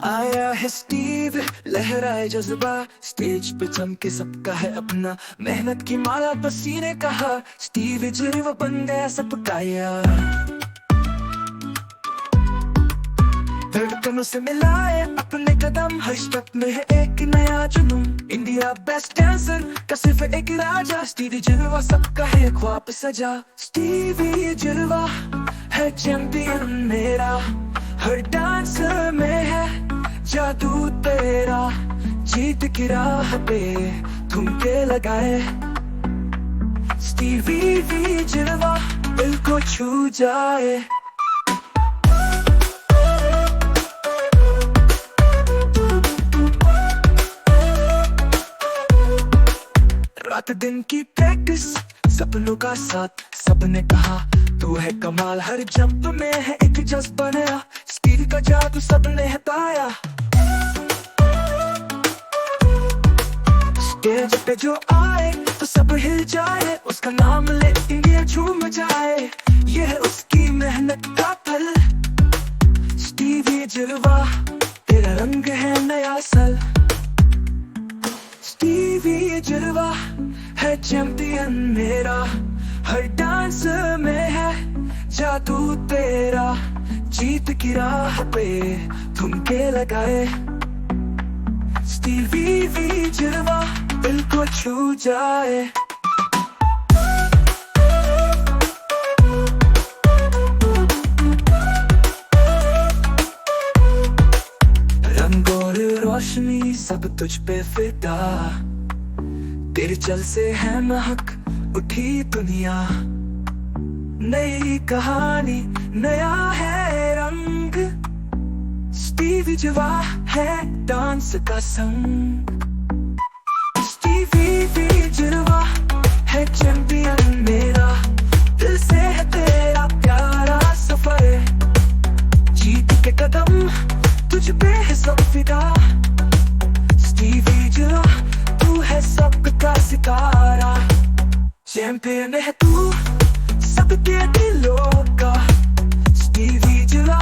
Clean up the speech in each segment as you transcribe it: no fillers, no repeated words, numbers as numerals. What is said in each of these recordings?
आया है स्टीव, लहराए जज्बा, स्टेज पे चमके सबका है अपना, मेहनत की माला पसीने कहा, स्टीव जर्वा बन गया सबका यार। धड़कनों से मिलाए अपने कदम, हर स्टेप में है एक नया जुनून, इंडिया बेस्ट डांसर का सिर्फ एक राजा, स्टीव जर्वा सबका है ख्वाब सजा। स्टीव जर्वा है चैंपियन मेरा, हर डांस में है जादू तेरा, जीत की राह पे ठुमके लगाए, स्टीवी जर्वा दिल को छू जाए। रात दिन की प्रैक्टिस, सपनों का साथ, सबने कहा तू है कमाल, हर जंप में है एक जज्बा नया, स्टीव का जादू सबने हटाया। स्टेज पे जो आए तो सब हिल जाए, उसका नाम ले इंडिया झूम जाए, ये है उसकी मेहनत का फल, स्टीवी जर्वा तेरा रंग है नया सल। स्टीवी जर्वा है चैंपियन मेरा, हर डांस में है जादू तेरा, जीत की राह पे ठुमके लगाए, स्टीवी जर्वा दिल को छू जाए। रंग और रोशनी सब तुझ पे फिदा, तेरे चल से है महक उठी दुनिया, नई कहानी नया है रंग, स्टीवी जर्वा है डांस का संग। स्टीवी जर्वा है चैंपियन मेरा, दिल से है तेरा प्यारा सफर, जीत के कदम तुझ पे है सब फिदा, स्टीवी जर्वा तू है सबका सितारा, चैंपियन है तू सबके दिलों का, स्टीवी जर्वा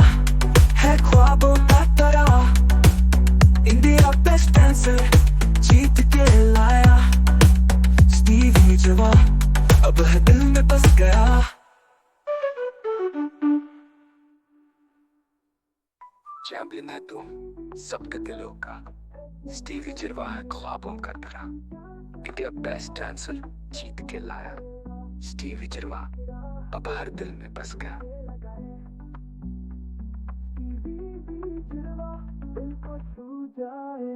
है ख्वाबों का तारा, इंडिया बेस्ट डांसर जीत के लाया, स्टीवी जर्वा अब है दिल में बस गया। चैंपियन है तू सबके दिलों का, स्टीवी जर्वा है ख्वाबों का तारा, इंडिया बेस्ट डांसर जीत के लाया, स्टीवी जर्वा अब हर दिल में बस गया। दिल को छू जाए।